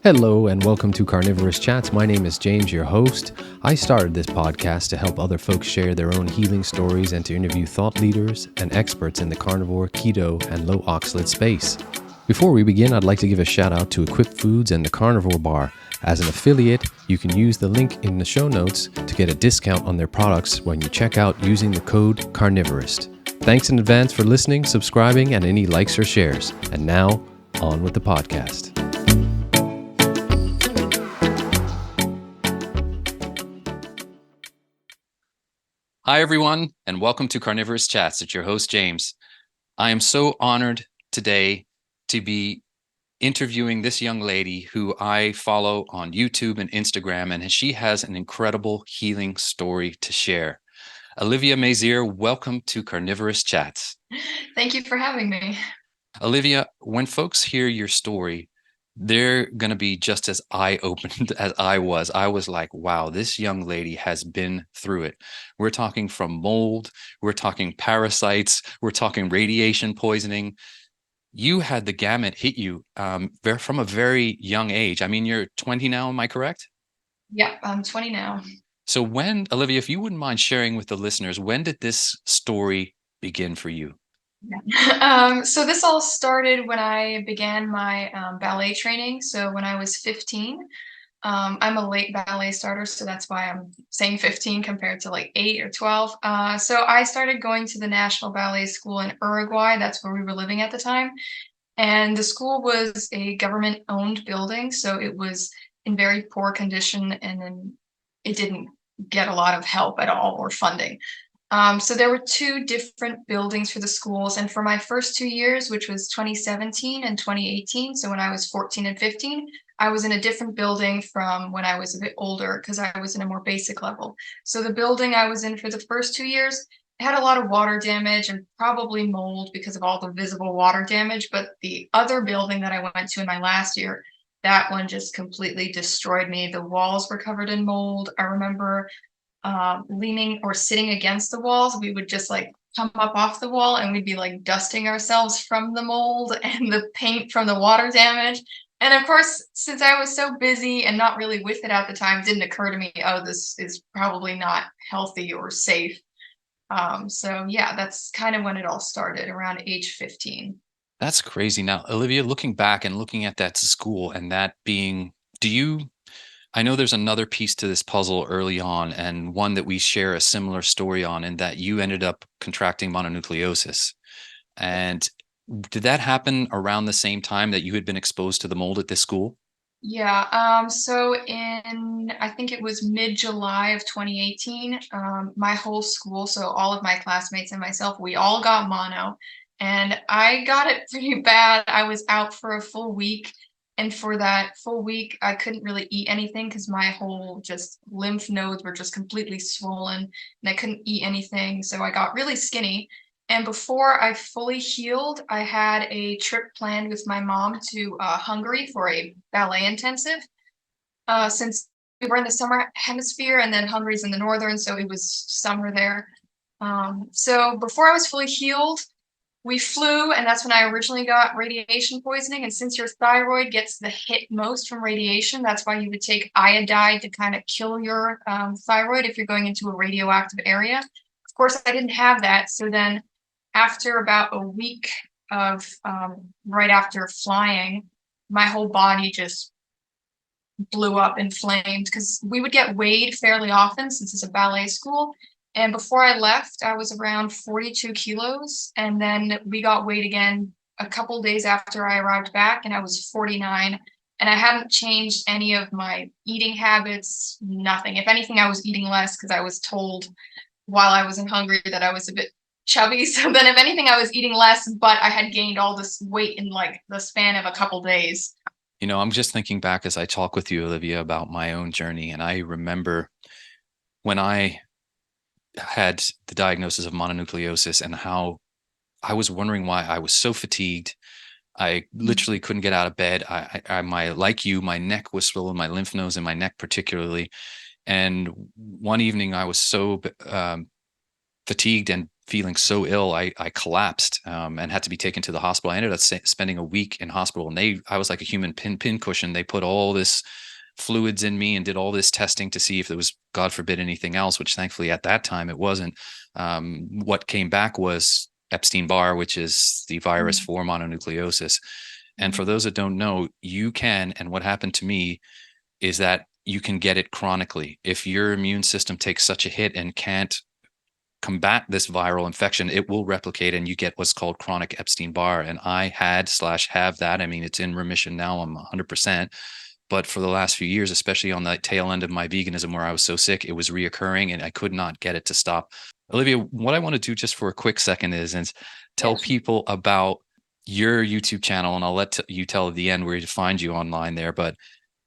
Hello and welcome to Carnivorist Chats. My name is James, your host. I started this podcast to help other folks share their own healing stories and to interview thought leaders and experts in the carnivore, keto, and low oxalate space. Before we begin, I'd like to give a shout out to Equip Foods and the Carnivore Bar. As an affiliate, you can use the link in the show notes to get a discount on their products when you check out using the code Carnivorist. Thanks in advance for listening, subscribing, and any likes or shares. And now, on with the podcast. Hi, everyone, and welcome to Carnivorist Chats. It's your host, James. I am so honored today to be interviewing this young lady who I follow on YouTube and Instagram, and she has an incredible healing story to share. Olyveya Mazier, welcome to Carnivorist Chats. Thank you for having me. Olyveya, when folks hear your story, they're going to be just as eye-opened as I was. I was like, wow, this young lady has been through it. We're talking from mold, we're talking parasites, we're talking radiation poisoning. You had the gamut hit you from a very young age. I mean, you're 20 now, am I correct? Yeah, I'm 20 now. So when, Olyveya, if you wouldn't mind sharing with the listeners, when did this story begin for you? So this all started when I began my ballet training. So when I was 15, I'm a late ballet starter, so that's why I'm saying 15 compared to like 8 or 12. So I started going to the National Ballet School in Uruguay. That's where we were living at the time. And the school was a government-owned building, so it was in very poor condition, and then it didn't get a lot of help at all or funding. So there were two different buildings for the schools. And for my first 2 years, which was 2017 and 2018, so when I was 14 and 15, I was in a different building from when I was a bit older because I was in a more basic level. So the building I was in for the first 2 years had a lot of water damage and probably mold because of all the visible water damage. But the other building that I went to in my last year, that one just completely destroyed me. The walls were covered in mold. I remember leaning or sitting against the walls. We would just like come up off the wall and we'd be like dusting ourselves from the mold and the paint from the water damage. And of course, since I was so busy and not really with it at the time, it didn't occur to me, oh, this is probably not healthy or safe. So yeah, that's kind of when it all started, around age 15. That's crazy. Now, Olyveya, looking back and looking at that school and that being, I know there's another piece to this puzzle early on, and one that we share a similar story on, in that you ended up contracting mononucleosis. And did that happen around the same time that you had been exposed to the mold at this school? Yeah, so I think it was mid-July of 2018, my whole school, so all of my classmates and myself, we all got mono, and I got it pretty bad. I was out for a full week, and for that full week, I couldn't really eat anything because my whole just lymph nodes were just completely swollen, and I couldn't eat anything, so I got really skinny. And before I fully healed, I had a trip planned with my mom to Hungary for a ballet intensive. Since we were in the summer hemisphere and then Hungary's in the northern, so it was summer there. So before I was fully healed, we flew, and that's when I originally got radiation poisoning. And since your thyroid gets the hit most from radiation, that's why you would take iodide to kind of kill your thyroid if you're going into a radioactive area. Of course, I didn't have that. So then after about a week of right after flying, my whole body just blew up in flames because we would get weighed fairly often since it's a ballet school. And before I left, I was around 42 kilos. And then we got weighed again a couple days after I arrived back, and I was 49. And I hadn't changed any of my eating habits, nothing. If anything, I was eating less because I was told while I was in Hungary that I was a bit chubby. So then if anything, I was eating less, but I had gained all this weight in like the span of a couple days. You know, I'm just thinking back as I talk with you, Olyveya, about my own journey. And I remember when I had the diagnosis of mononucleosis and how I was wondering why I was so fatigued. I literally couldn't get out of bed. Like you, my neck was swollen, my lymph nodes and my neck particularly. And one evening I was so fatigued and feeling so ill, I collapsed and had to be taken to the hospital. I ended up spending a week in hospital, and I was like a human pin cushion. They put all this fluids in me and did all this testing to see if there was, God forbid, anything else, which thankfully at that time it wasn't. What came back was Epstein-Barr, which is the virus Mm. for mononucleosis. And Mm. for those that don't know, you can, and what happened to me is that you can get it chronically. If your immune system takes such a hit and can't combat this viral infection, it will replicate and you get what's called chronic Epstein-Barr. And I had/have that. I mean, it's in remission now. I'm 100%. But for the last few years, especially on the tail end of my veganism where I was so sick, it was reoccurring and I could not get it to stop. Olyveya, what I want to do just for a quick second is tell Yes. people about your YouTube channel, and I'll let you tell at the end where to find you online there. But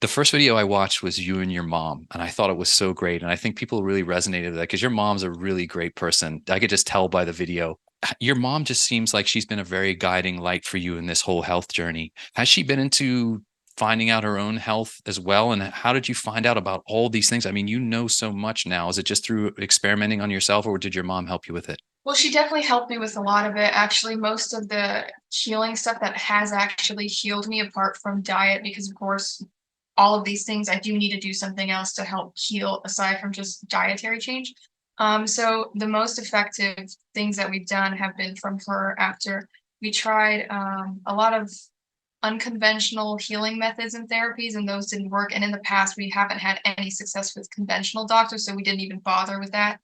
the first video I watched was you and your mom, and I thought it was so great. And I think people really resonated with that because your mom's a really great person. I could just tell by the video. Your mom just seems like she's been a very guiding light for you in this whole health journey. Has she been into finding out her own health as well? And how did you find out about all these things? I mean, you know so much now. Is it just through experimenting on yourself, or did your mom help you with it? Well, she definitely helped me with a lot of it. Actually, most of the healing stuff that has actually healed me, apart from diet, because of course, all of these things, I do need to do something else to help heal aside from just dietary change. So the most effective things that we've done have been from her after we tried a lot of unconventional healing methods and therapies, and those didn't work. And in the past, we haven't had any success with conventional doctors, so we didn't even bother with that.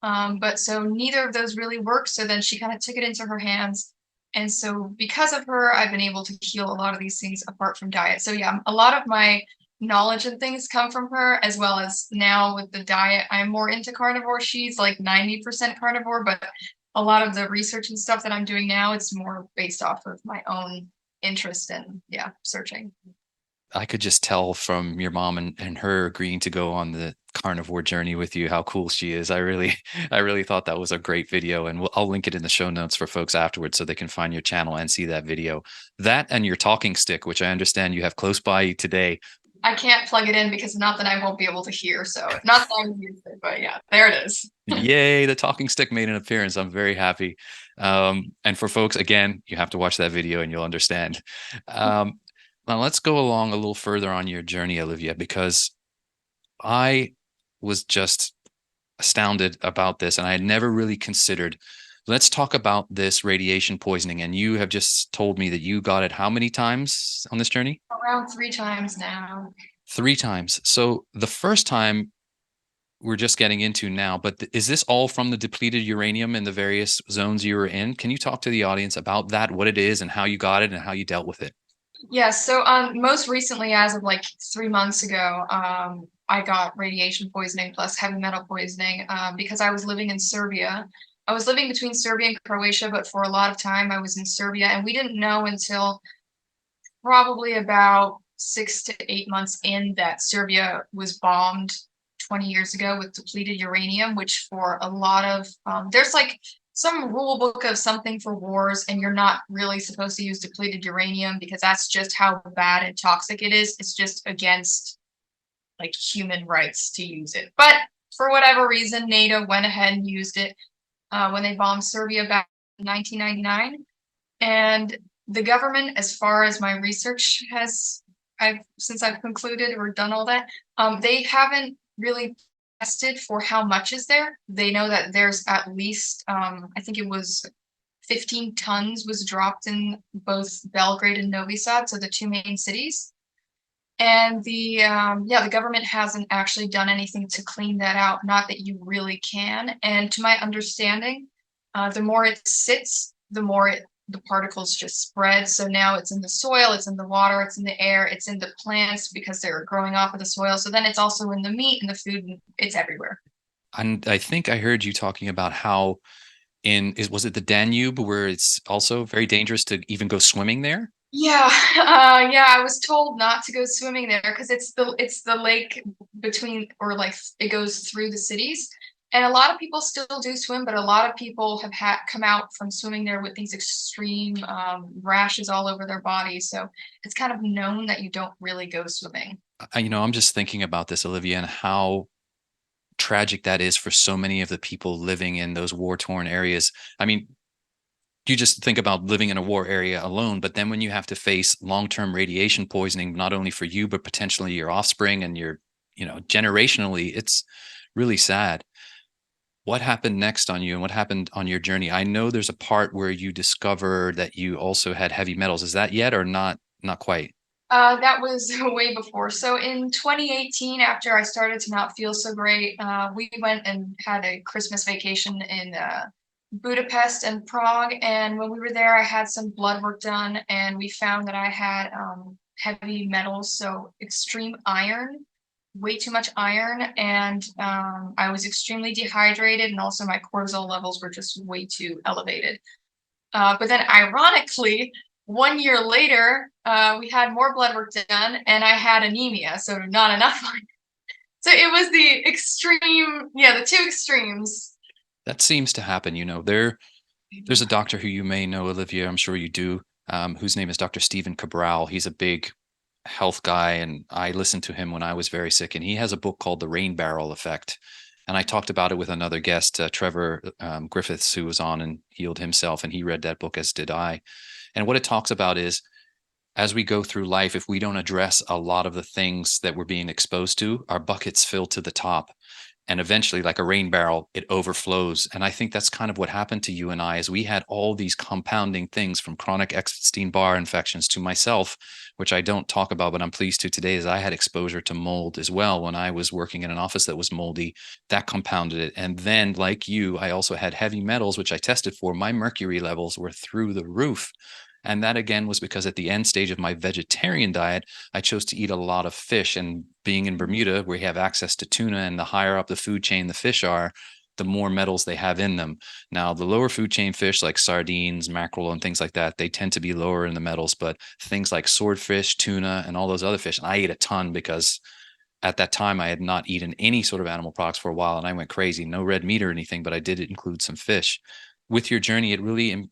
But so neither of those really worked. So then she kind of took it into her hands. And so because of her, I've been able to heal a lot of these things apart from diet. So yeah, a lot of my knowledge and things come from her, as well as now with the diet, I'm more into carnivore. She's like 90% carnivore, but a lot of the research and stuff that I'm doing now, it's more based off of my own interest in, yeah, searching. I could just tell from your mom and her agreeing to go on the carnivore journey with you how cool she is. I really thought that was a great video, and I'll link it in the show notes for folks afterwards so they can find your channel and see that video. That and your talking stick, which I understand you have close by you today. I can't plug it in because not that I won't be able to hear. So not that I'm used to it, but yeah, there it is. Yay, the talking stick made an appearance. I'm very happy. And for folks, again, you have to watch that video and you'll understand. Now let's go along a little further on your journey, Olyveya, because I was just astounded about this and I had never really considered. Let's talk about this radiation poisoning. And you have just told me that you got it how many times on this journey? Around 3 times now. 3 times. So the first time we're just getting into now, but is this all from the depleted uranium in the various zones you were in? Can you talk to the audience about that, what it is and how you got it and how you dealt with it? Yeah, so most recently, as of like 3 months ago, I got radiation poisoning plus heavy metal poisoning because I was living in Serbia. I was living between Serbia and Croatia, but for a lot of time I was in Serbia, and we didn't know until probably about 6 to 8 months in that Serbia was bombed 20 years ago with depleted uranium, which for a lot of, there's like some rule book of something for wars, and you're not really supposed to use depleted uranium because that's just how bad and toxic it is. It's just against like human rights to use it. But for whatever reason, NATO went ahead and used it when they bombed Serbia back in 1999. And the government, as far as my research has, since I've concluded or done all that, they haven't really tested for how much is there. They know that there's at least, I think it was 15 tons was dropped in both Belgrade and Novi Sad, so the two main cities. And the government hasn't actually done anything to clean that out. Not that you really can. And to my understanding, the more it sits, the more the particles just spread. So now it's in the soil, it's in the water, it's in the air, it's in the plants because they're growing off of the soil. So then it's also in the meat and the food, and it's everywhere. And I think I heard you talking about how was it the Danube where it's also very dangerous to even go swimming there? Yeah, yeah. I was told not to go swimming there because it's the lake between, or like it goes through the cities, and a lot of people still do swim, but a lot of people have had come out from swimming there with these extreme rashes all over their body. So it's kind of known that you don't really go swimming. I'm just thinking about this, Olyveya, and how tragic that is for so many of the people living in those war-torn areas. I mean, you just think about living in a war area alone, but then when you have to face long-term radiation poisoning, not only for you, but potentially your offspring and your, generationally, it's really sad. What happened next on you and what happened on your journey? I know there's a part where you discover that you also had heavy metals. Is that yet or not? Not quite. That was way before. So in 2018, after I started to not feel so great, we went and had a Christmas vacation in Budapest and Prague. And when we were there, I had some blood work done, and we found that I had heavy metals, so extreme iron, way too much iron, and I was extremely dehydrated, and also my cortisol levels were just way too elevated. But then ironically, 1 year later, we had more blood work done and I had anemia, so not enough. So it was the extreme, the two extremes. That seems to happen. There's a doctor who you may know, Olyveya, I'm sure you do, whose name is Dr. Stephen Cabral. He's a big health guy, and I listened to him when I was very sick, and he has a book called The Rain Barrel Effect. And I talked about it with another guest, Trevor Griffiths, who was on and healed himself, and he read that book, as did I. And what it talks about is, as we go through life, if we don't address a lot of the things that we're being exposed to, our buckets fill to the top. And eventually, like a rain barrel, it overflows. And I think that's kind of what happened to you and I, is we had all these compounding things, from chronic Epstein-Barr infections to myself, which I don't talk about, but I'm pleased to today, is I had exposure to mold as well when I was working in an office that was moldy. That compounded it. And then, like you, I also had heavy metals, which I tested for. My mercury levels were through the roof. And that, again, was because at the end stage of my vegetarian diet, I chose to eat a lot of fish. And being in Bermuda, where you have access to tuna, and the higher up the food chain the fish are, the more metals they have in them. Now, the lower food chain fish like sardines, mackerel, and things like that, they tend to be lower in the metals. But things like swordfish, tuna, and all those other fish, and I ate a ton because at that time I had not eaten any sort of animal products for a while, and I went crazy. No red meat or anything, but I did include some fish. With your journey, it really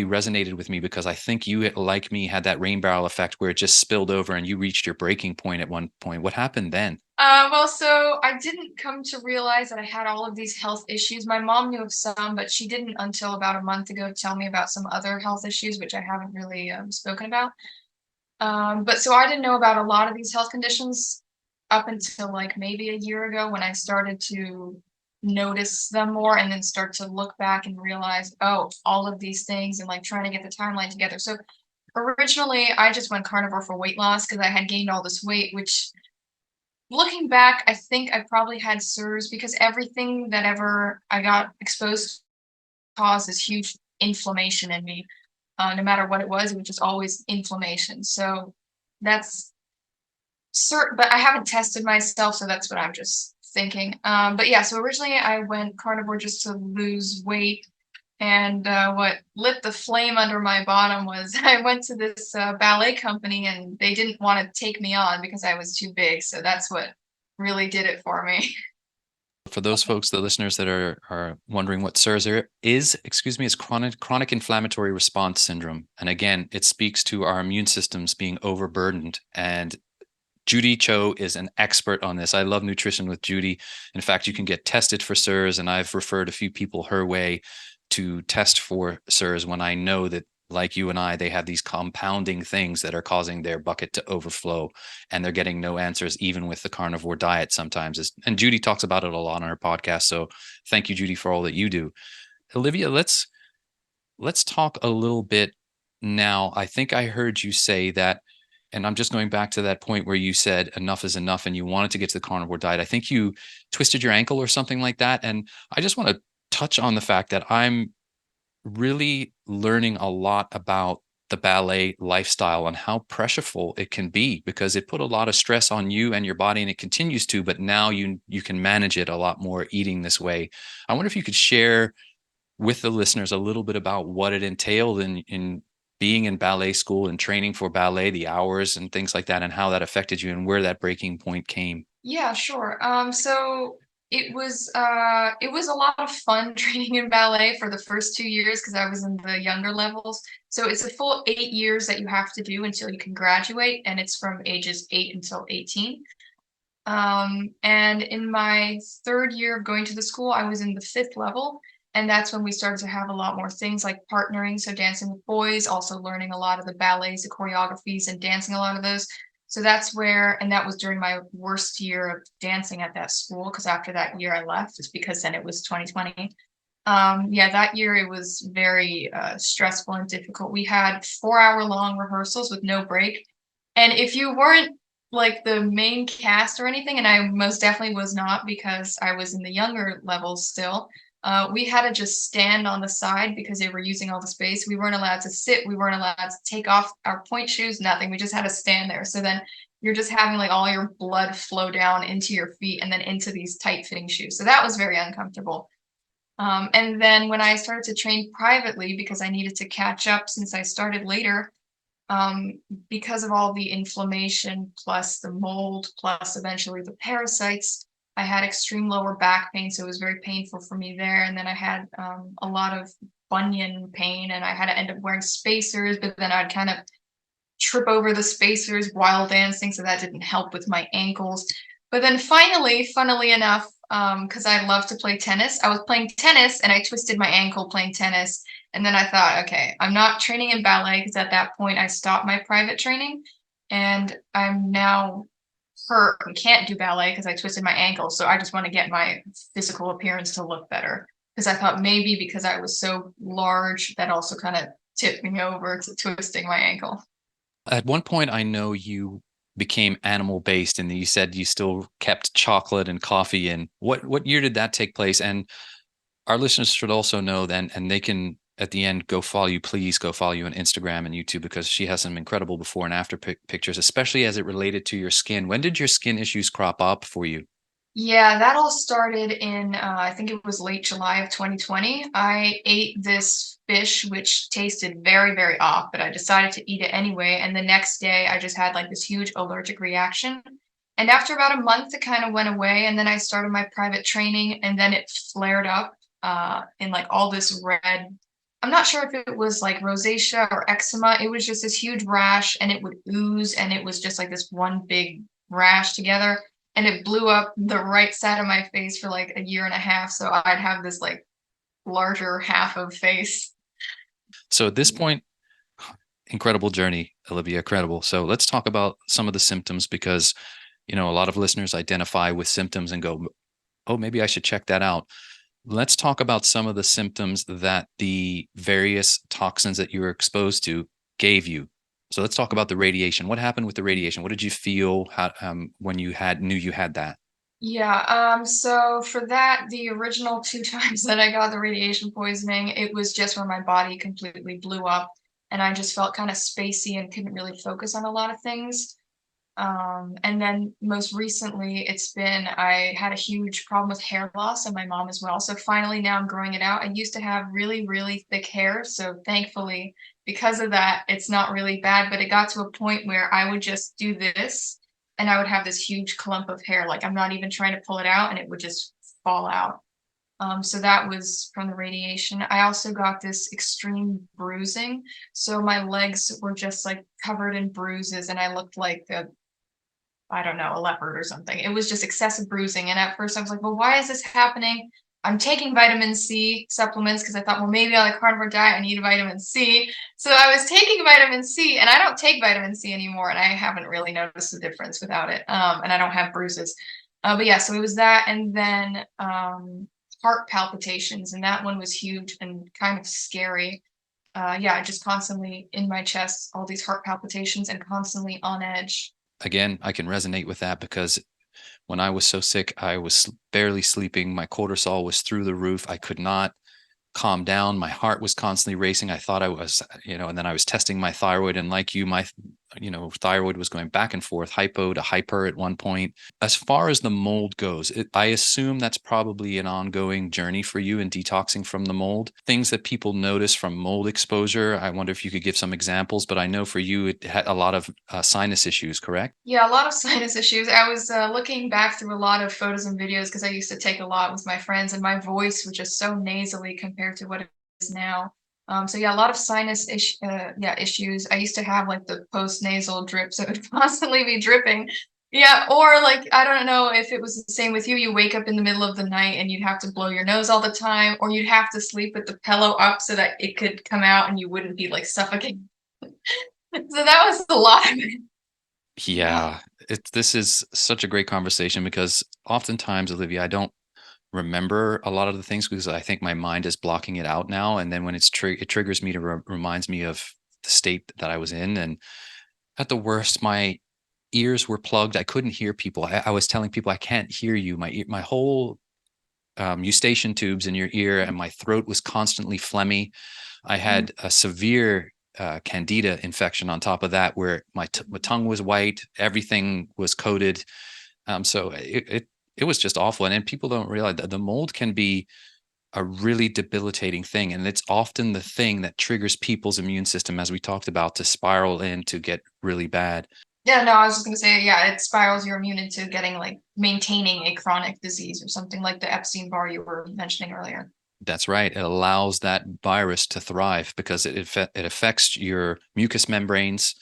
resonated with me, because I think you, like me, had that rain barrel effect where it just spilled over and you reached your breaking point at one point. What happened then? Well, so I didn't come to realize that I had all of these health issues. My mom knew of some, but she didn't until about a month ago tell me about some other health issues, which I haven't really spoken about. But so I didn't know about a lot of these health conditions up until like maybe a year ago, when I started to notice them more, and then start to look back and realize, oh, all of these things, and like trying to get the timeline together. So originally I just went carnivore for weight loss because I had gained all this weight, which, looking back, I think I probably had SIRS, because everything that ever I got exposed to causes huge inflammation in me. No matter what it was just always inflammation. So that's certain, but I haven't tested myself, so that's what I'm just thinking. But yeah, so originally I went carnivore just to lose weight. And what lit the flame under my bottom was I went to this ballet company, and they didn't want to take me on because I was too big. So that's what really did it for me. For those folks, the listeners that are wondering what SIRS is, is chronic inflammatory response syndrome. And again, it speaks to our immune systems being overburdened. And Judy Cho is an expert on this. I love nutrition with Judy. In fact, you can get tested for SIRS, and I've referred a few people her way to test for SIRS when I know that, like you and I, they have these compounding things that are causing their bucket to overflow, and they're getting no answers, even with the carnivore diet sometimes. And Judy talks about it a lot on her podcast. So thank you, Judy, for all that you do. Olyveya, let's talk a little bit now. I think I heard you say that, and I'm just going back to that point where you said enough is enough and you wanted to get to the carnivore diet. I think you twisted your ankle or something like that. And I just want to touch on the fact that I'm really learning a lot about the ballet lifestyle and how pressureful it can be, because it put a lot of stress on you and your body, and it continues to, but now you can manage it a lot more eating this way. I wonder if you could share with the listeners a little bit about what it entailed in being in ballet school and training for ballet, the hours and things like that, and how that affected you and where that breaking point came. Yeah, sure. So it was a lot of fun training in ballet for the first 2 years, because I was in the younger levels. So it's a full 8 years that you have to do until you can graduate, and it's from ages 8 until 18. And in my third year of going to the school, I was in the 5th level. And that's when we started to have a lot more things like partnering, so dancing with boys, also learning a lot of the ballets, the choreographies, and dancing a lot of those. So that's where, and that was during my worst year of dancing at that school, because after that year I left, just because then it was 2020. Yeah, that year it was very stressful and difficult. We had 4-hour-long rehearsals with no break. And if you weren't like the main cast or anything, and I most definitely was not because I was in the younger levels still, we had to just stand on the side because they were using all the space. We weren't allowed to sit. We weren't allowed to take off our point shoes, nothing. We just had to stand there. So then you're just having like all your blood flow down into your feet and then into these tight fitting shoes. So that was very uncomfortable. And then when I started to train privately, because I needed to catch up since I started later, because of all the inflammation, plus the mold, plus eventually the parasites, I had extreme lower back pain. So it was very painful for me there. And then I had a lot of bunion pain, and I had to end up wearing spacers, but then I'd kind of trip over the spacers while dancing. So that didn't help with my ankles. But then finally, funnily enough, because I love to play tennis, I was playing tennis and I twisted my ankle playing tennis. And then I thought, okay, I'm not training in ballet because at that point I stopped my private training, and I'm now hurt and can't do ballet because I twisted my ankle. So I just want to get my physical appearance to look better, because I thought maybe because I was so large that also kind of tipped me over to twisting my ankle. At one point, I know you became animal based, and you said you still kept chocolate and coffee. And what year did that take place? And our listeners should also know then, and they can at the end go follow you. Please go follow you on Instagram and YouTube, because she has some incredible before and after pictures, especially as it related to your skin. When did your skin issues crop up for you? Yeah, that all started in, I think it was late July of 2020. I ate this fish, which tasted very, very off, but I decided to eat it anyway. And the next day, I just had like this huge allergic reaction. And after about a month, it kind of went away. And then I started my private training, and then it flared up in like all this red. I'm not sure if it was like rosacea or eczema. It was just this huge rash, and it would ooze, and it was just like this one big rash together, and it blew up the right side of my face for like a year and a half. So I'd have this like larger half of face. So at this point, incredible journey, Olyveya, incredible. So let's talk about some of the symptoms, because a lot of listeners identify with symptoms and go, oh, maybe I should check that out. Let's talk about some of the symptoms that the various toxins that you were exposed to gave you. So let's talk about the radiation. What happened with the radiation? What did you feel when you knew you had that? Yeah, so for that, the original 2 times that I got the radiation poisoning, it was just where my body completely blew up, and I just felt kind of spacey and couldn't really focus on a lot of things. And then most recently, I had a huge problem with hair loss, and my mom as well. So finally now I'm growing it out. I used to have really, really thick hair. So thankfully, because of that, it's not really bad, but it got to a point where I would just do this and I would have this huge clump of hair. Like I'm not even trying to pull it out, and it would just fall out. So that was from the radiation. I also got this extreme bruising. So my legs were just like covered in bruises, and I looked like I don't know, a leopard or something. It was just excessive bruising. And at first I was like, well, why is this happening? I'm taking vitamin C supplements because I thought, well, maybe on a carnivore diet, I need vitamin C. So I was taking vitamin C, and I don't take vitamin C anymore. And I haven't really noticed the difference without it. And I don't have bruises. But yeah, so it was that. And then heart palpitations. And that one was huge and kind of scary. Yeah, just constantly in my chest, all these heart palpitations and constantly on edge. Again, I can resonate with that, because when I was so sick, I was barely sleeping. My cortisol was through the roof. I could not calm down. My heart was constantly racing. I thought I was, and then I was testing my thyroid, and like you, my, thyroid was going back and forth, hypo to hyper at one point. As far as the mold goes, I assume that's probably an ongoing journey for you in detoxing from the mold. Things that people notice from mold exposure, I wonder if you could give some examples, but I know for you, it had a lot of sinus issues, correct? Yeah, a lot of sinus issues. I was looking back through a lot of photos and videos because I used to take a lot with my friends, and my voice was just so nasally compared to what it is now. So yeah, a lot of issues. I used to have like the post nasal drip, so it would constantly be dripping Yeah, or like, I don't know if it was the same with you. You wake up in the middle of the night and you'd have to blow your nose all the time, or you'd have to sleep with the pillow up so that it could come out and you wouldn't be like suffocating. So that was a lot of it. Yeah. Yeah, this is such a great conversation because oftentimes, Olivia, I don't remember a lot of the things because I think my mind is blocking it out now. And then when it triggers me to reminds me of the state that I was in. And at the worst, my ears were plugged. I couldn't hear people. I was telling people, I can't hear you. My whole eustachian tubes in your ear, and my throat was constantly phlegmy. I had a severe candida infection on top of that, where my tongue was white, everything was coated. So it was just awful. And people don't realize that the mold can be a really debilitating thing, and it's often the thing that triggers people's immune system, as we talked about, to spiral in to get really bad. Yeah, no, I was just gonna say, yeah, it spirals your immune into getting like maintaining a chronic disease or something like the Epstein-Barr you were mentioning earlier. That's right. It allows that virus to thrive because it affects your mucous membranes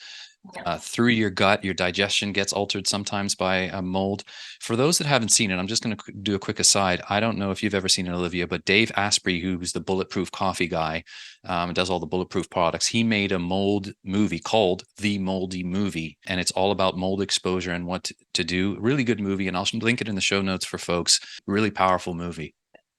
through your gut. Your digestion gets altered sometimes by a mold. For those that haven't seen it, I'm just going to do a quick aside. I don't know if you've ever seen it, Olivia, but Dave Asprey, who's the Bulletproof Coffee guy, does all the bulletproof products. He made a mold movie called The Moldy Movie, and it's all about mold exposure and what to do. Really good movie, and I'll link it in the show notes for folks. Really powerful movie.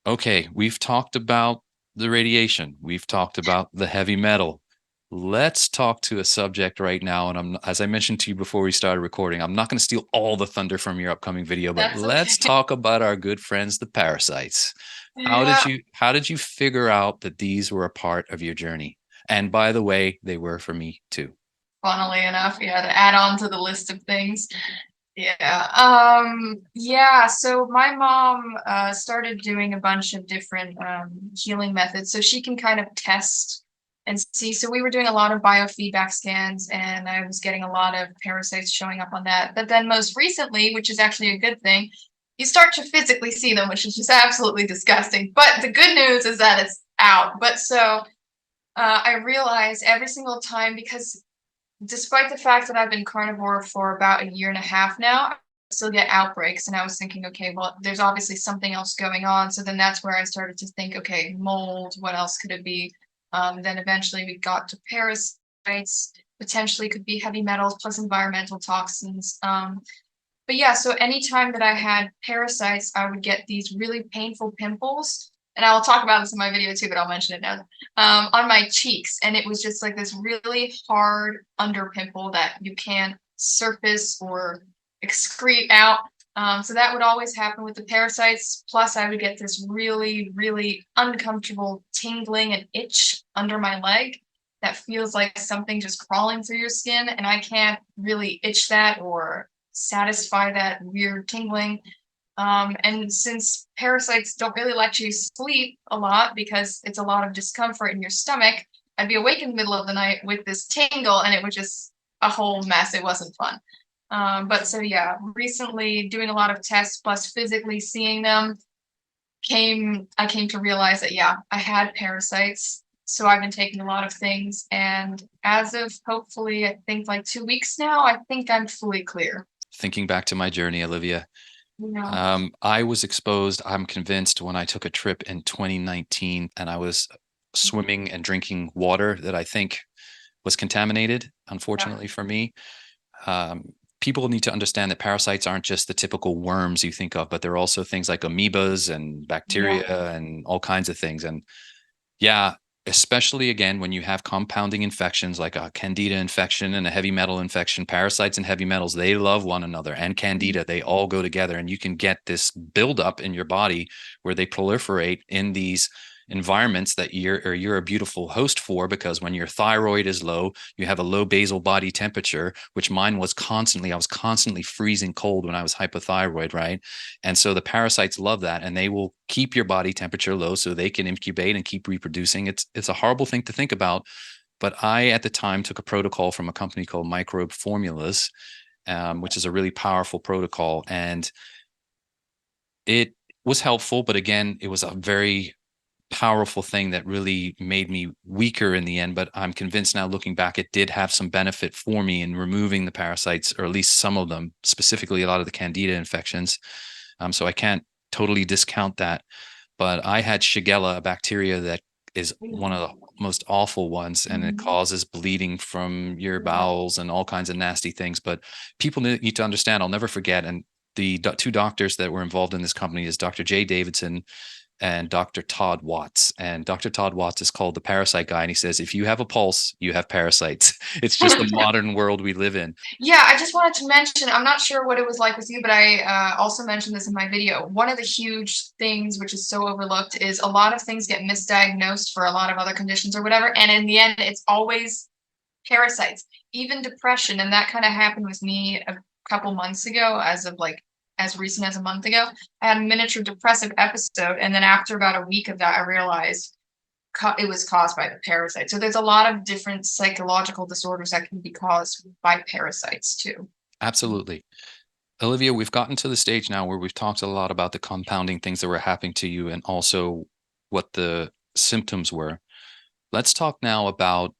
Okay, we've talked about the radiation. We've talked about the heavy metal. Let's talk to a subject right now. And as I mentioned to you before we started recording, I'm not going to steal all the thunder from your upcoming video, but That's let's okay. talk about our good friends, the parasites. Yeah. How did you figure out that these were a part of your journey? And by the way, they were for me too. Funnily enough, yeah, to add on to the list of things. Yeah. Yeah, so my mom started doing a bunch of different healing methods so she can kind of test and see. So we were doing a lot of biofeedback scans and I was getting a lot of parasites showing up on that. But then most recently, which is actually a good thing, you start to physically see them, which is just absolutely disgusting. But the good news is that it's out. But so I realize every single time, because despite the fact that I've been carnivore for about a year and a half now, I still get outbreaks. And I was thinking, okay, well, there's obviously something else going on. So then that's where I started to think, okay, mold, what else could it be? Then eventually we got to parasites, potentially could be heavy metals plus environmental toxins. But yeah, so anytime that I had parasites, I would get these really painful pimples. And I'll talk about this in my video too, but I'll mention it now. On my cheeks. And it was just like this really hard under pimple that you can't surface or excrete out. So that would always happen with the parasites. Plus, I would get this really, really uncomfortable tingling and itch under my leg that feels like something just crawling through your skin. And I can't really itch that or satisfy that weird tingling. And since parasites don't really let you sleep a lot because it's a lot of discomfort in your stomach, I'd be awake in the middle of the night with this tingle and it was just a whole mess. It wasn't fun. But so yeah, recently doing a lot of tests plus physically seeing them I came to realize that, yeah, I had parasites. So I've been taking a lot of things. And as of hopefully, I think like 2 weeks now, I think I'm fully clear. Thinking back to my journey, Olivia, Yeah. I was exposed, I'm convinced, when I took a trip in 2019 and I was swimming and drinking water that I think was contaminated, Yeah. unfortunately for me. People need to understand that parasites aren't just the typical worms you think of, but they're also things like amoebas and Yeah. bacteria and all kinds of things. And yeah, especially again, when you have compounding infections like a candida infection and a heavy metal infection, parasites and heavy metals, they love one another, and candida, they all go together, and you can get this buildup in your body where they proliferate in these environments that you're a beautiful host for, because when your thyroid is low, you have a low basal body temperature, which mine was constantly, I was constantly freezing cold when I was hypothyroid, right? And so the parasites love that, and they will keep your body temperature low so they can incubate and keep reproducing. It's a horrible thing to think about, but I at the time took a protocol from a company called Microbe Formulas, which is a really powerful protocol, and it was helpful. But again, it was a very powerful thing that really made me weaker in the end. But I'm convinced now, looking back, it did have some benefit for me in removing the parasites, or at least some of them, specifically a lot of the candida infections. So I can't totally discount that. But I had Shigella, a bacteria that is one of the most awful ones, and it causes bleeding from your bowels and all kinds of nasty things. But people need to understand, I'll never forget, and the two doctors that were involved in this company is Dr. Jay Davidson and Dr. Todd Watts. And Dr. Todd Watts is called the parasite guy. And he says, if you have a pulse, you have parasites. It's just the modern world we live in. Yeah, I just wanted to mention, I'm not sure what it was like with you, but I also mentioned this in my video. One of the huge things, which is so overlooked, is a lot of things get misdiagnosed for a lot of other conditions or whatever. And in the end, it's always parasites, even depression. And that kind of happened with me a couple months ago, as recent as a month ago. I had a miniature depressive episode. And then after about a week of that, I realized it was caused by the parasite. So there's a lot of different psychological disorders that can be caused by parasites too. Absolutely. Olyveya, we've gotten to the stage now where we've talked a lot about the compounding things that were happening to you and also what the symptoms were. Let's talk now about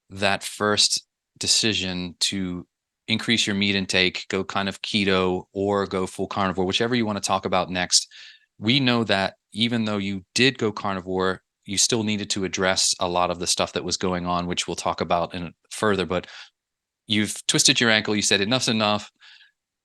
that first decision to increase your meat intake, go kind of keto or go full carnivore, whichever you want to talk about next. We know that even though you did go carnivore, you still needed to address a lot of the stuff that was going on, which we'll talk about in further. But you've twisted your ankle. You said enough's enough.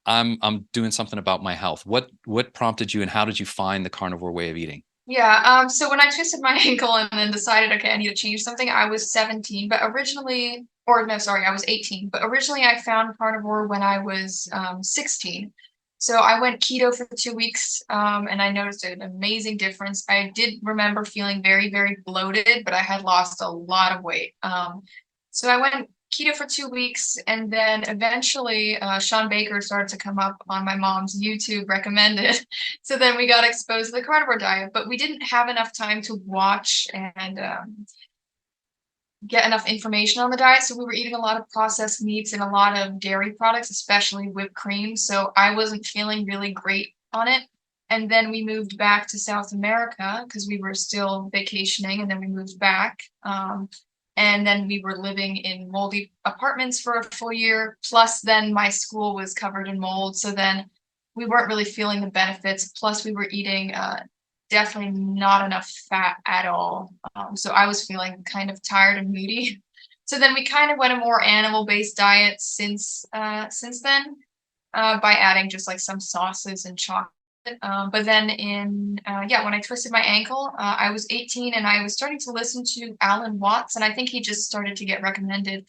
I'm doing something about my health. What prompted you, and how did you find the carnivore way of eating? Yeah, so when I twisted my ankle and then decided, okay, I need to change something, I was 17, but originally, or no, sorry, I was 18, but originally I found carnivore when I was 16. So I went keto for 2 weeks, and I noticed an amazing difference. I did remember feeling very, very bloated, but I had lost a lot of weight. So I went keto for 2 weeks, and then eventually Sean Baker started to come up on my mom's YouTube recommended. So then we got exposed to the carnivore diet, but we didn't have enough time to watch and get enough information on the diet. So we were eating a lot of processed meats and a lot of dairy products, especially whipped cream. So I wasn't feeling really great on it. And then we moved back to South America because we were still vacationing, and then we moved back. And then we were living in moldy apartments for a full year. Plus, then my school was covered in mold. So then we weren't really feeling the benefits. Plus, we were eating definitely not enough fat at all. So I was feeling kind of tired and moody. So then we kind of went a more animal-based diet since then, by adding just like some sauces and chocolate. But then when I twisted my ankle, I was 18 and I was starting to listen to Alan Watts, and I think he just started to get recommended.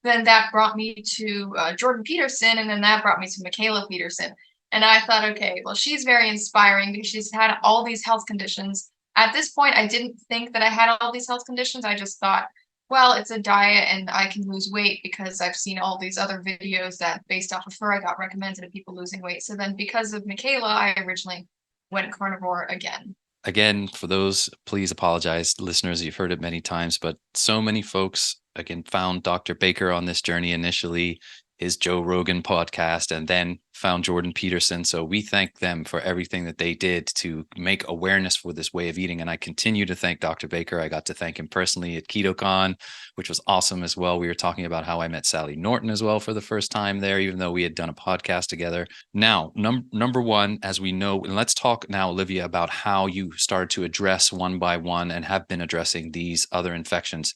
Then that brought me to Jordan Peterson, and then that brought me to Michaela Peterson. And I thought, okay, well, she's very inspiring because she's had all these health conditions. At this point, I didn't think that I had all these health conditions. I just thought, well, it's a diet and I can lose weight because I've seen all these other videos that based off of her, I got recommended of people losing weight. So then because of Michaela, I originally went carnivore again. Again, for those, please apologize, listeners, you've heard it many times, but so many folks, again, found Dr. Baker on this journey initially, his Joe Rogan podcast, and then found Jordan Peterson. So we thank them for everything that they did to make awareness for this way of eating. And I continue to thank Dr. Baker. I got to thank him personally at KetoCon, which was awesome as well. We were talking about how I met Sally Norton as well for the first time there, even though we had done a podcast together. Now, number one, as we know, and let's talk now, Olyveya, about how you started to address one by one and have been addressing these other infections.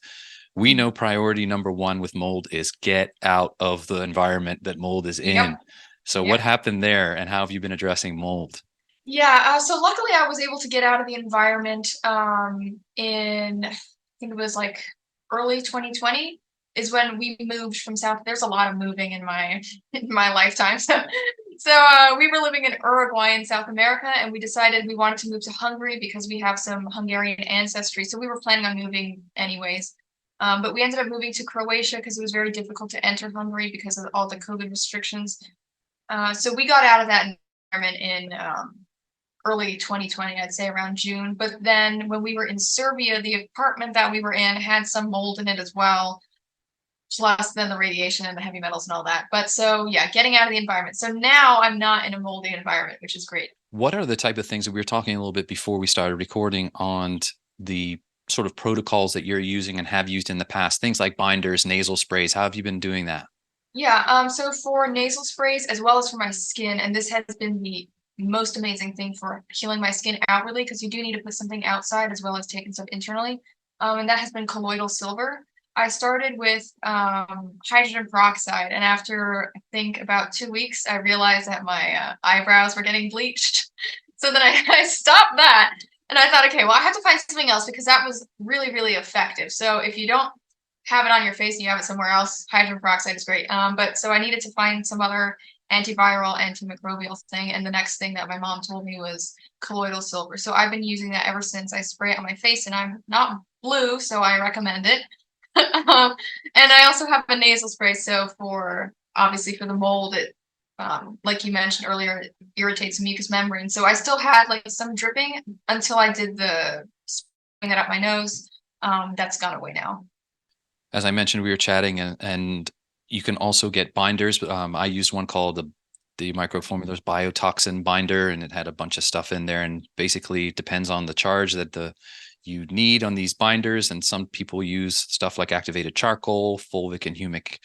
We know priority number one with mold is get out of the environment that mold is in. Yep. So what happened there, and how have you been addressing mold? Yeah, so luckily I was able to get out of the environment in, I think it was like early 2020 is when we moved from South. There's a lot of moving in my lifetime. So we were living in Uruguay in South America, and we decided we wanted to move to Hungary because we have some Hungarian ancestry. So we were planning on moving anyways. But we ended up moving to Croatia because it was very difficult to enter Hungary because of all the COVID restrictions. So we got out of that environment in early 2020, I'd say around June. But then when we were in Serbia, the apartment that we were in had some mold in it as well, plus then the radiation and the heavy metals and all that. But so yeah, getting out of the environment. So now I'm not in a moldy environment, which is great. What are the type of things that we were talking a little bit before we started recording on the sort of protocols that you're using and have used in the past, things like binders, nasal sprays. How have you been doing that? Yeah, so for nasal sprays as well as for my skin, and this has been the most amazing thing for healing my skin outwardly, because you do need to put something outside as well as taking stuff internally. And that has been colloidal silver. I started with hydrogen peroxide, and after I think about 2 weeks, I realized that my eyebrows were getting bleached. So then I stopped that, and I thought, okay, well, I have to find something else because that was really, really effective. So if you don't have it on your face and you have it somewhere else, hydrogen peroxide is great. But so I needed to find some other antiviral, antimicrobial thing. And the next thing that my mom told me was colloidal silver. So I've been using that ever since. I spray it on my face, and I'm not blue, so I recommend it. And I also have a nasal spray. So for obviously for the mold, it like you mentioned earlier, it irritates the mucous membrane. So I still had like some dripping until I did the spraying it up my nose. That's gone away now. As I mentioned, we were chatting, and you can also get binders. I used one called the Microformulas Biotoxin binder, and it had a bunch of stuff in there. And basically, it depends on the charge that you need on these binders. And some people use stuff like activated charcoal, fulvic and humic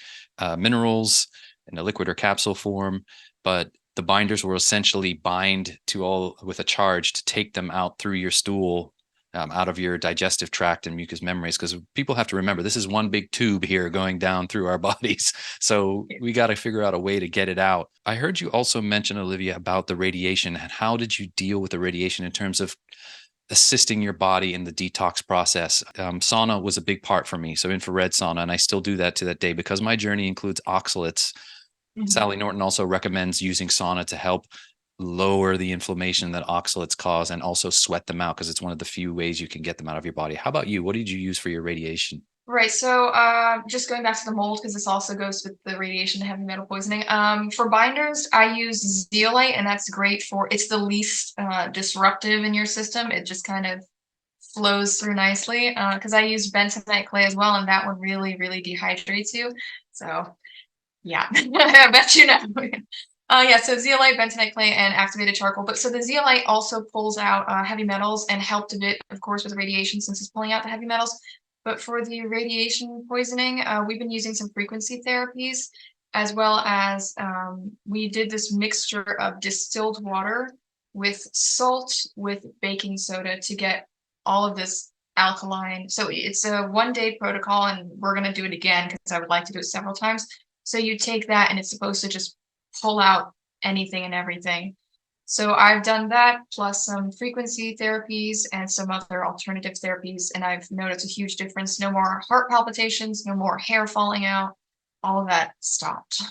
minerals in a liquid or capsule form. But the binders will essentially bind to all with a charge to take them out through your stool, out of your digestive tract and mucous membranes, because people have to remember this is one big tube here going down through our bodies. So we got to figure out a way to get it out. I heard you also mention, Olyveya, about the radiation, and how did you deal with the radiation in terms of assisting your body in the detox process? Sauna was a big part for me. So infrared sauna, and I still do that to that day because my journey includes oxalates. Mm-hmm. Sally Norton also recommends using sauna to help lower the inflammation that oxalates cause and also sweat them out, because it's one of the few ways you can get them out of your body. How about you? What did you use for your radiation? Right. So just going back to the mold, because this also goes with the radiation and heavy metal poisoning. For binders, I use zeolite, and that's great for, it's the least disruptive in your system. It just kind of flows through nicely, because I use bentonite clay as well, and that one really, really dehydrates you. So yeah, I bet you know. Yeah, so zeolite, bentonite clay, and activated charcoal. But so the zeolite also pulls out heavy metals, and helped a bit, of course, with radiation since it's pulling out the heavy metals. But for the radiation poisoning, we've been using some frequency therapies, as well as we did this mixture of distilled water with salt with baking soda to get all of this alkaline. So it's a 1-day protocol, and we're going to do it again because I would like to do it several times. So you take that, and it's supposed to just pull out anything and everything. So I've done that, plus some frequency therapies and some other alternative therapies, and I've noticed a huge difference. No more heart palpitations, no more hair falling out, all of that stopped.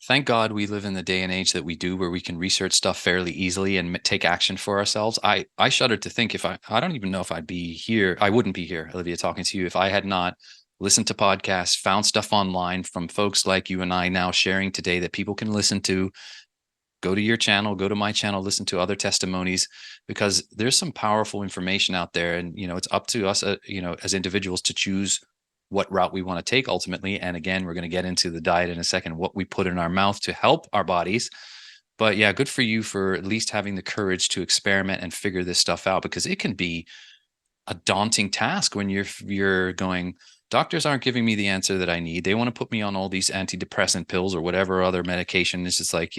Thank God we live in the day and age that we do, where we can research stuff fairly easily and take action for ourselves. I shudder to think, if I don't even know if I'd be here. I wouldn't be here, Olyveya, talking to you, if I had not listened to podcasts, found stuff online from folks like you and I now sharing today that people can listen to. Go to your channel, go to my channel, listen to other testimonies, because there's some powerful information out there. And, it's up to us, as individuals to choose what route we want to take ultimately. And again, we're going to get into the diet in a second, what we put in our mouth to help our bodies. But yeah, good for you for at least having the courage to experiment and figure this stuff out, because it can be a daunting task when you're going, doctors aren't giving me the answer that I need. They want to put me on all these antidepressant pills or whatever other medication. It's just like,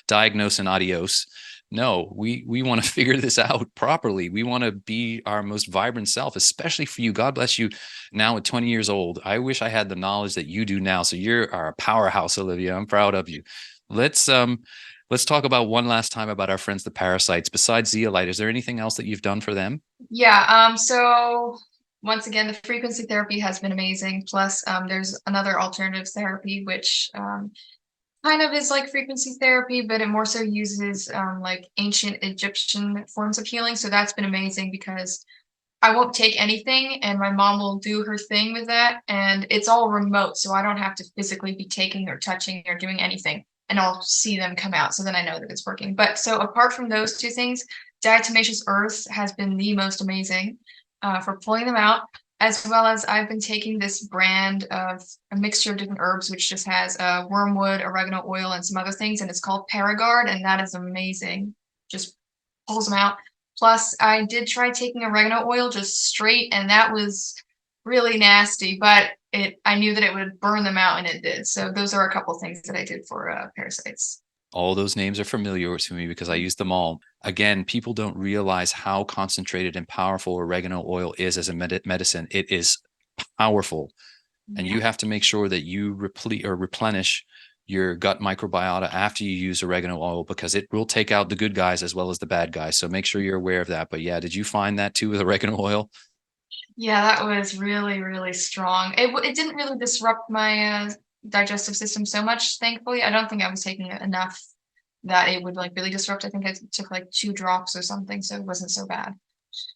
diagnose and adios. No, we want to figure this out properly. We want to be our most vibrant self, especially for you. God bless you now at 20 years old. I wish I had the knowledge that you do now. So you're a powerhouse, Olyveya. I'm proud of you. Let's talk about one last time about our friends, the parasites. Besides zeolite, is there anything else that you've done for them? Yeah. So once again, the frequency therapy has been amazing. Plus, there's another alternative therapy, which kind of is like frequency therapy, but it more so uses like ancient Egyptian forms of healing. So that's been amazing, because I won't take anything, and my mom will do her thing with that, and it's all remote, so I don't have to physically be taking or touching or doing anything, and I'll see them come out, so then I know that it's working. But so apart from those two things, diatomaceous earth has been the most amazing for pulling them out, as well as I've been taking this brand of a mixture of different herbs, which just has wormwood, oregano oil, and some other things, and it's called Paragard, and that is amazing. Just pulls them out. Plus, I did try taking oregano oil just straight, and that was really nasty, but I knew that it would burn them out, and it did. So those are a couple things that I did for parasites. All those names are familiar to me because I use them all. Again, people don't realize how concentrated and powerful oregano oil is as a medicine. It is powerful. And you have to make sure that you replenish your gut microbiota after you use oregano oil, because it will take out the good guys as well as the bad guys. So make sure you're aware of that. But yeah, did you find that too with oregano oil? Yeah, that was really, really strong. It didn't really disrupt my digestive system so much, thankfully. I don't think I was taking enough that it would like really disrupt. I think I took like 2 drops or something, so it wasn't so bad.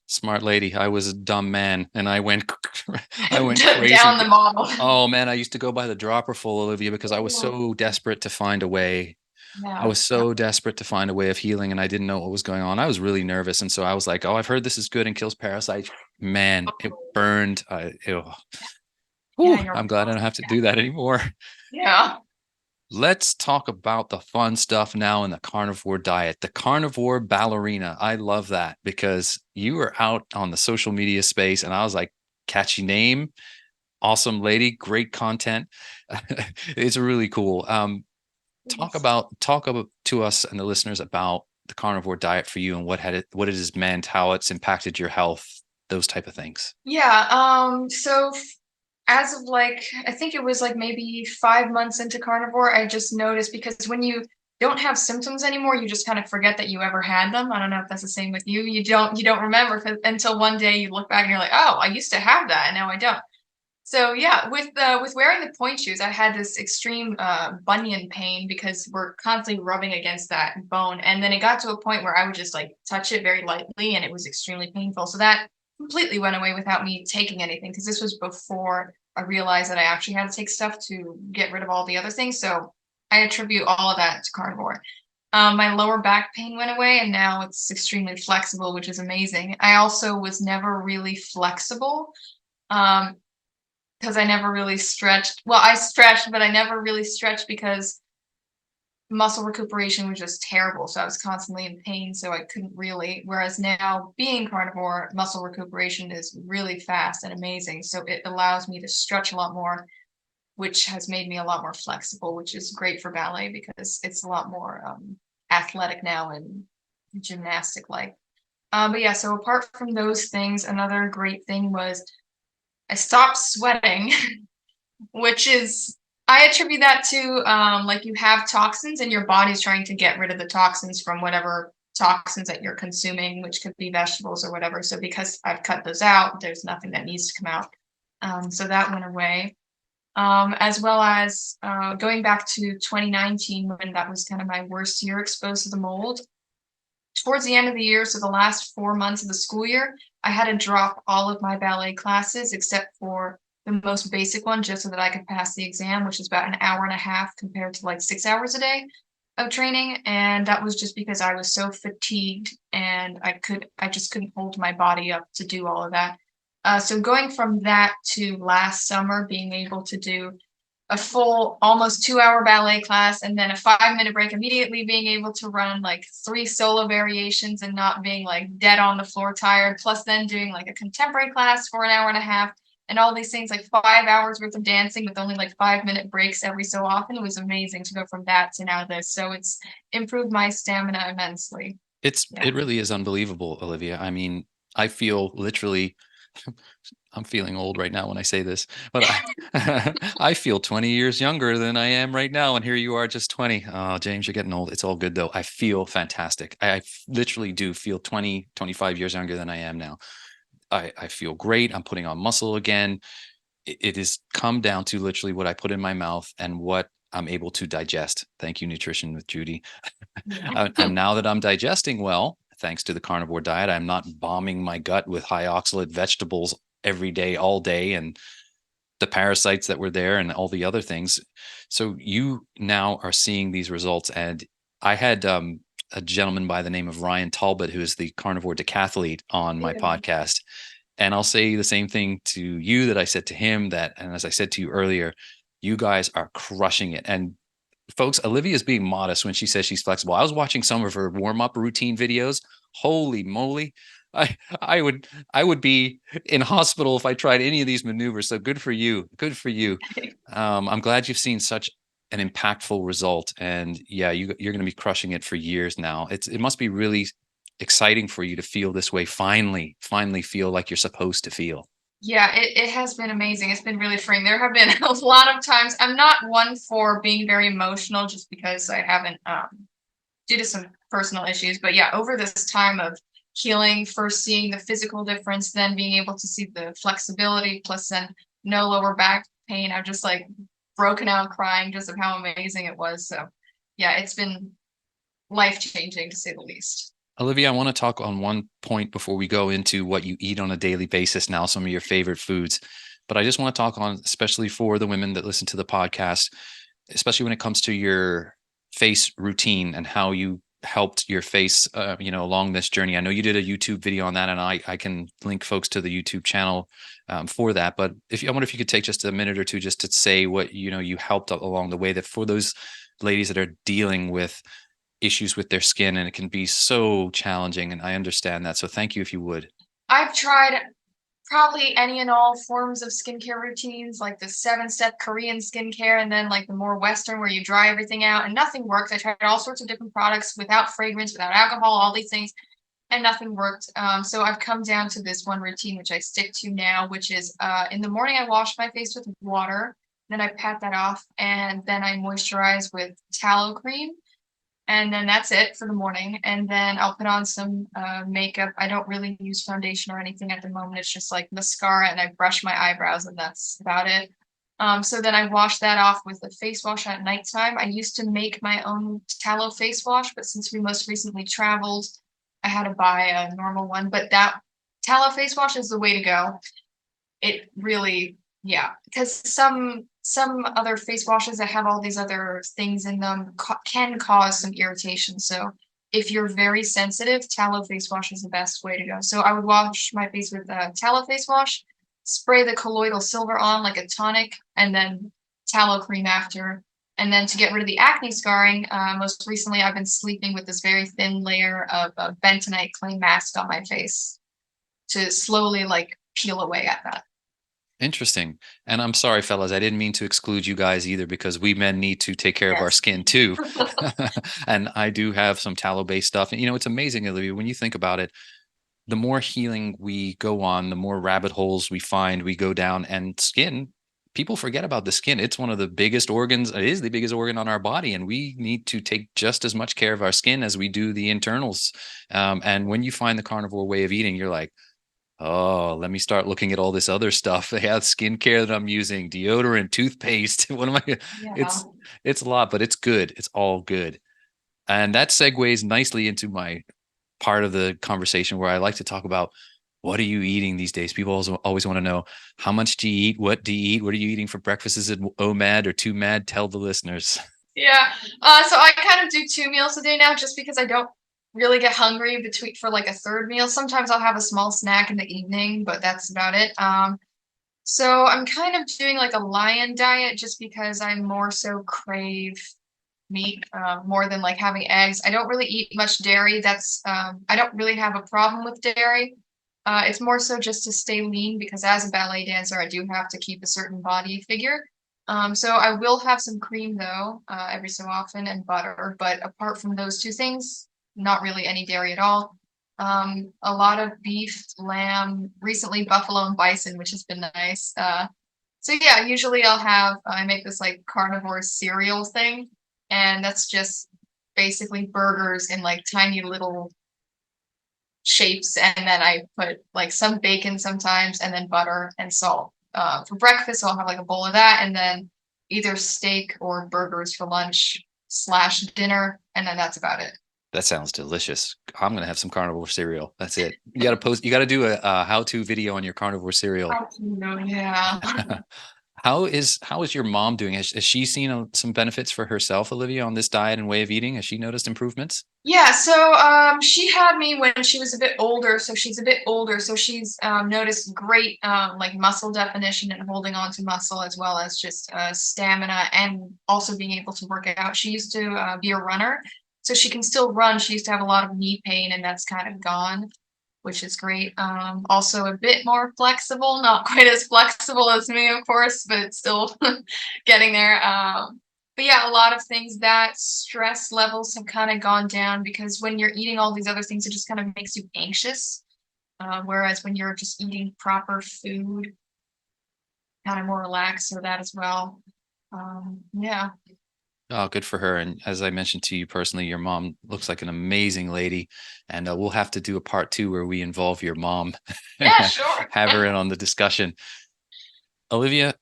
Smart lady. I was a dumb man and I went crazy. Down the model. Oh man, I used to go by the dropper full, Olyveya, because I was so desperate to find a way. Yeah. I was so desperate to find a way of healing, and I didn't know what was going on. I was really nervous. And so I was like, oh, I've heard this is good and kills parasites. Man, it burned. I'm glad I don't have to do that anymore. Yeah. Let's talk about the fun stuff now in the carnivore diet, the carnivore ballerina. I love that because you were out on the social media space and I was like, catchy name, awesome lady, great content. It's really cool. Talk to us and the listeners about the carnivore diet for you and what it has meant, how it's impacted your health, those type of things. Yeah. So as of like, I think it was like maybe 5 months into carnivore, I just noticed, because when you don't have symptoms anymore, you just kind of forget that you ever had them. I don't know if that's the same with you. You don't remember until one day you look back and you're like, oh, I used to have that and now I don't. So yeah, with wearing the point shoes, I had this extreme bunion pain because we're constantly rubbing against that bone, and then it got to a point where I would just like touch it very lightly, and it was extremely painful. So that completely went away without me taking anything, because this was before I realized that I actually had to take stuff to get rid of all the other things. So I attribute all of that to carnivore. My lower back pain went away, and now it's extremely flexible, which is amazing. I also was never really flexible. Um, because I never really stretched. Well, I stretched, but I never really stretched because muscle recuperation was just terrible. So I was constantly in pain, so I couldn't really. Whereas now, being carnivore, muscle recuperation is really fast and amazing. So it allows me to stretch a lot more, which has made me a lot more flexible, which is great for ballet because it's a lot more athletic now and gymnastic like. But yeah, so apart from those things, another great thing was I stopped sweating, which is, I attribute that to like you have toxins and your body's trying to get rid of the toxins from whatever toxins that you're consuming, which could be vegetables or whatever. So because I've cut those out, there's nothing that needs to come out. So that went away. As well as going back to 2019, when that was kind of my worst year exposed to the mold. Towards the end of the year, so the last 4 months of the school year, I had to drop all of my ballet classes except for the most basic one, just so that I could pass the exam, which is about an hour and a half compared to like 6 hours a day of training. And that was just because I was so fatigued and I just couldn't hold my body up to do all of that. So going from that to last summer, being able to do a full almost 2 hour ballet class and then a 5 minute break, immediately being able to run like 3 solo variations and not being like dead on the floor tired, plus then doing like a contemporary class for an hour and a half and all these things, like 5 hours worth of dancing with only like 5 minute breaks every so often. It was amazing to go from that to now this. So it's improved my stamina immensely. It really is unbelievable, Olyveya. I mean, I feel literally I'm feeling old right now when I say this, but I feel 20 years younger than I am right now. And here you are just 20. Oh, James, you're getting old. It's all good though. I feel fantastic. I literally do feel 20, 25 years younger than I am now. I feel great. I'm putting on muscle again. It has come down to literally what I put in my mouth and what I'm able to digest. Thank you, Nutrition with Judy. And now that I'm digesting well, thanks to the carnivore diet, I'm not bombing my gut with high oxalate vegetables every day, all day, and the parasites that were there and all the other things. So you now are seeing these results. And I had a gentleman by the name of Ryan Talbot, who is the carnivore decathlete, on my podcast. And I'll say the same thing to you that I said to him, and as I said to you earlier, you guys are crushing it. And folks, Olyveya is being modest when she says she's flexible. I was watching some of her warm-up routine videos. Holy moly. I would be in hospital if I tried any of these maneuvers. So good for you. Good for you. I'm glad you've seen such an impactful result. And yeah, you're going to be crushing it for years now. It must be really exciting for you to feel this way. Finally feel like you're supposed to feel. Yeah, it has been amazing. It's been really freeing. There have been a lot of times. I'm not one for being very emotional just because I haven't, due to some personal issues. But yeah, over this time of healing, first seeing the physical difference, then being able to see the flexibility, plus then no lower back pain. I've just like broken out crying just of how amazing it was. So yeah, it's been life-changing to say the least. Olyveya, I want to talk on one point before we go into what you eat on a daily basis now, some of your favorite foods. But I just want to talk on, especially for the women that listen to the podcast, especially when it comes to your face routine and how you helped your face, along this journey. I know you did a YouTube video on that, and I can link folks to the YouTube channel for that. But I wonder if you could take just a minute or two just to say what, you helped along the way, that for those ladies that are dealing with issues with their skin, and it can be so challenging, and I understand that. So thank you, if you would. I've tried probably any and all forms of skincare routines, like the 7-step Korean skincare, and then like the more Western where you dry everything out, and nothing worked. I tried all sorts of different products without fragrance, without alcohol, all these things, and nothing worked. So I've come down to this one routine, which I stick to now, which is in the morning, I wash my face with water, then I pat that off, and then I moisturize with tallow cream. And then that's it for the morning. And then I'll put on some makeup. I don't really use foundation or anything at the moment. It's just like mascara, and I brush my eyebrows, and that's about it. So then I wash that off with a face wash at nighttime. I used to make my own tallow face wash, but since we most recently traveled, I had to buy a normal one. But that tallow face wash is the way to go. It really, yeah, because some other face washes that have all these other things in them can cause some irritation. So if you're very sensitive, tallow face wash is the best way to go. So I would wash my face with a tallow face wash, spray the colloidal silver on like a tonic, and then tallow cream after. And then to get rid of the acne scarring, most recently I've been sleeping with this very thin layer of bentonite clay mask on my face to slowly like peel away at that. Interesting. And I'm sorry, fellas, I didn't mean to exclude you guys either, because we men need to take care of our skin too. And I do have some tallow-based stuff. And, it's amazing, Olyveya, when you think about it, the more healing we go on, the more rabbit holes we find, we go down. And skin, people forget about the skin. It's one of the biggest organs. It is the biggest organ on our body. And we need to take just as much care of our skin as we do the internals. And when you find the carnivore way of eating, you're like, oh, let me start looking at all this other stuff. They have skincare that I'm using, deodorant, toothpaste. What am I? Yeah. It's a lot, but it's good. It's all good. And that segues nicely into my part of the conversation where I like to talk about, what are you eating these days? People always want to know, how much do you eat? What do you eat? What are you eating for breakfast? Is it OMAD or 2MAD? Tell the listeners. Yeah. So I kind of do 2 meals a day now, just because I don't really get hungry for like a third meal. Sometimes I'll have a small snack in the evening, but that's about it. So I'm kind of doing like a lion diet, just because I more so crave meat more than like having eggs. I don't really eat much dairy. I don't really have a problem with dairy. It's more so just to stay lean, because as a ballet dancer, I do have to keep a certain body figure. So I will have some cream though, every so often, and butter. But apart from those two things, not really any dairy at all. A lot of beef, lamb, recently buffalo and bison, which has been nice. So yeah, usually I make this like carnivore cereal thing, and that's just basically burgers in like tiny little shapes, and then I put like some bacon sometimes, and then butter and salt. For breakfast, I'll have like a bowl of that, and then either steak or burgers for lunch / dinner, and then that's about it. That sounds delicious. I'm going to have some carnivore cereal. That's it. You got to do a how-to video on your carnivore cereal. Yeah. How is your mom doing? Has she seen some benefits for herself, Olyveya, on this diet and way of eating? Has she noticed improvements? Yeah, so she had me when she was a bit older, so she's a bit older, so she's noticed great like muscle definition and holding on to muscle, as well as just stamina, and also being able to work out. She used to be a runner, so she can still run. She used to have a lot of knee pain, and that's kind of gone, which is great. Also a bit more flexible, not quite as flexible as me, of course, but still getting there. But yeah, a lot of things, that stress levels have kind of gone down, because when you're eating all these other things, it just kind of makes you anxious. Whereas when you're just eating proper food, kind of more relaxed, so that as well. Yeah. Oh, good for her. And as I mentioned to you personally, your mom looks like an amazing lady. And we'll have to do a part 2 where we involve your mom and Yeah, sure. have her in on the discussion. Olyveya,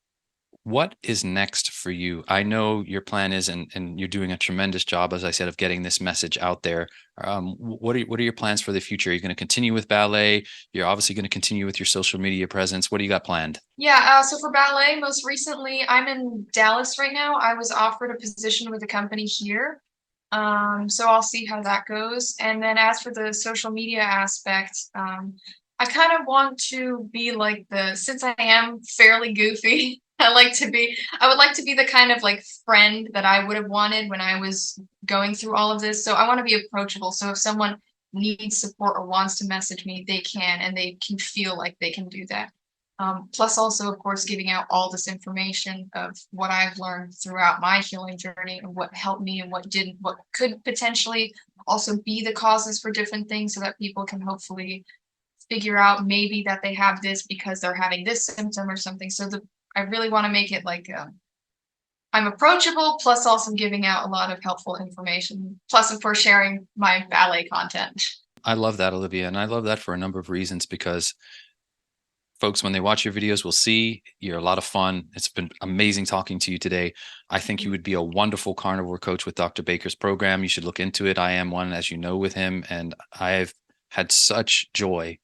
what is next for you? I know your plan is, and you're doing a tremendous job, as I said, of getting this message out there. What are your plans for the future? Are you going to continue with ballet? You're obviously going to continue with your social media presence. What do you got planned? Yeah, so for ballet, most recently, I'm in Dallas right now. I was offered a position with a company here. So I'll see how that goes. And then as for the social media aspect, I kind of want to be like since I am fairly goofy, I would like to be the kind of like friend that I would have wanted when I was going through all of this. So I want to be approachable. So if someone needs support or wants to message me, they can, and they can feel like they can do that. Plus also, of course, giving out all this information of what I've learned throughout my healing journey, and what helped me and what didn't, what could potentially also be the causes for different things, so that people can hopefully figure out maybe that they have this because they're having this symptom or something. So I really want to make it like I'm approachable, plus also giving out a lot of helpful information, plus of course sharing my ballet content. I love that, Olyveya. And I love that for a number of reasons, because folks, when they watch your videos, will see you're a lot of fun. It's been amazing talking to you today. I think you would be a wonderful carnivore coach with Dr. Baker's program. You should look into it. I am one, as you know, with him, and I've had such joy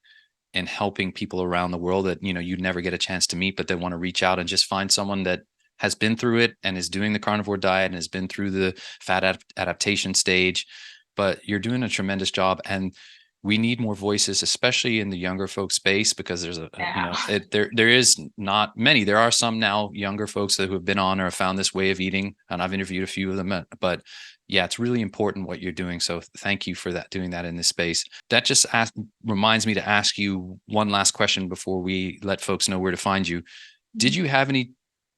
in helping people around the world that, you'd never get a chance to meet, but they want to reach out and just find someone that has been through it and is doing the carnivore diet and has been through the fat adaptation stage. But you're doing a tremendous job, and we need more voices, especially in the younger folk space, because there's there is not many. There are some now younger folks who have been on or have found this way of eating, and I've interviewed a few of them. But yeah, it's really important what you're doing. So thank you for doing that in this space. That just reminds me to ask you one last question before we let folks know where to find you. Did you have any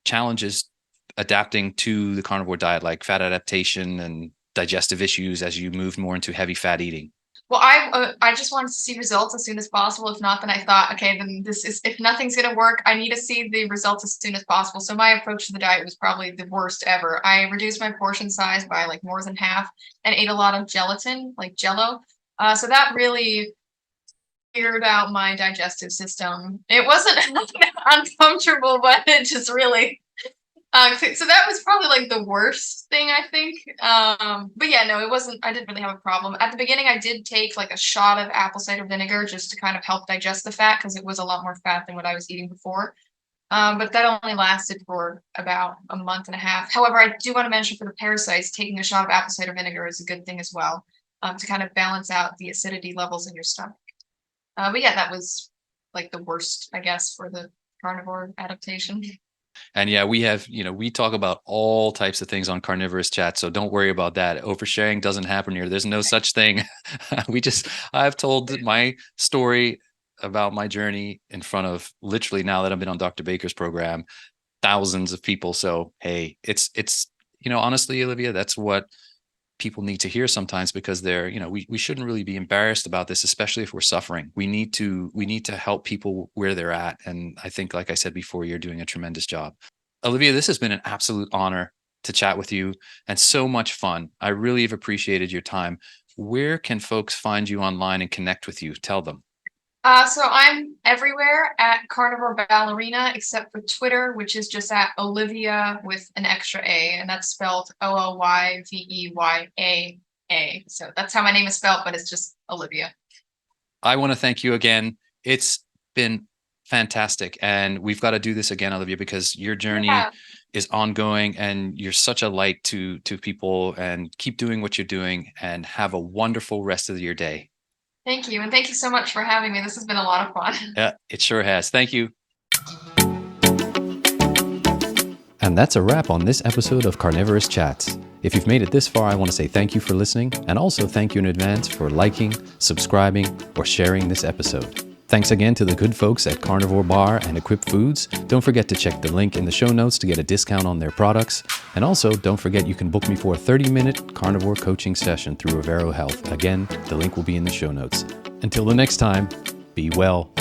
challenges adapting to the carnivore diet, like fat adaptation and digestive issues, as you moved more into heavy fat eating? Well, I just wanted to see results as soon as possible. If not, then I thought, okay, then if nothing's going to work, I need to see the results as soon as possible. So my approach to the diet was probably the worst ever. I reduced my portion size by like more than half, and ate a lot of gelatin, like Jello. So that really cleared out my digestive system. It wasn't uncomfortable, but it just really so that was probably like the worst thing, I think. But yeah, no, it wasn't. I didn't really have a problem. At the beginning, I did take like a shot of apple cider vinegar just to kind of help digest the fat, because it was a lot more fat than what I was eating before. But that only lasted for about a month and a half. However, I do want to mention, for the parasites, taking a shot of apple cider vinegar is a good thing as well, to kind of balance out the acidity levels in your stomach. But yeah, that was like the worst, I guess, for the carnivore adaptation. And yeah, we talk about all types of things on Carnivorist Chat, so don't worry about that. Oversharing doesn't happen here. There's no such thing. I've told my story about my journey in front of, literally, now that I've been on Dr. Baker's program, thousands of people. So, hey, it's honestly, Olyveya, that's what people need to hear sometimes, because we shouldn't really be embarrassed about this, especially if we're suffering. We need to help people where they're at. And I think, like I said before, you're doing a tremendous job. Olyveya, this has been an absolute honor to chat with you, and so much fun. I really have appreciated your time. Where can folks find you online and connect with you? Tell them. So I'm everywhere at Carnivore Ballerina, except for Twitter, which is just at Olyveya with an extra A, and that's spelled Olyveyaa. So that's how my name is spelled, but it's just Olyveya. I want to thank you again. It's been fantastic. And we've got to do this again, Olyveya, because your journey is ongoing and you're such a light to people, and keep doing what you're doing and have a wonderful rest of your day. Thank you. And thank you so much for having me. This has been a lot of fun. Yeah, it sure has. Thank you. And that's a wrap on this episode of Carnivorist Chats. If you've made it this far, I want to say thank you for listening, and also thank you in advance for liking, subscribing, or sharing this episode. Thanks again to the good folks at Carnivore Bar and Equip Foods. Don't forget to check the link in the show notes to get a discount on their products. And also, don't forget you can book me for a 30-minute carnivore coaching session through Rivero Health. Again, the link will be in the show notes. Until the next time, be well.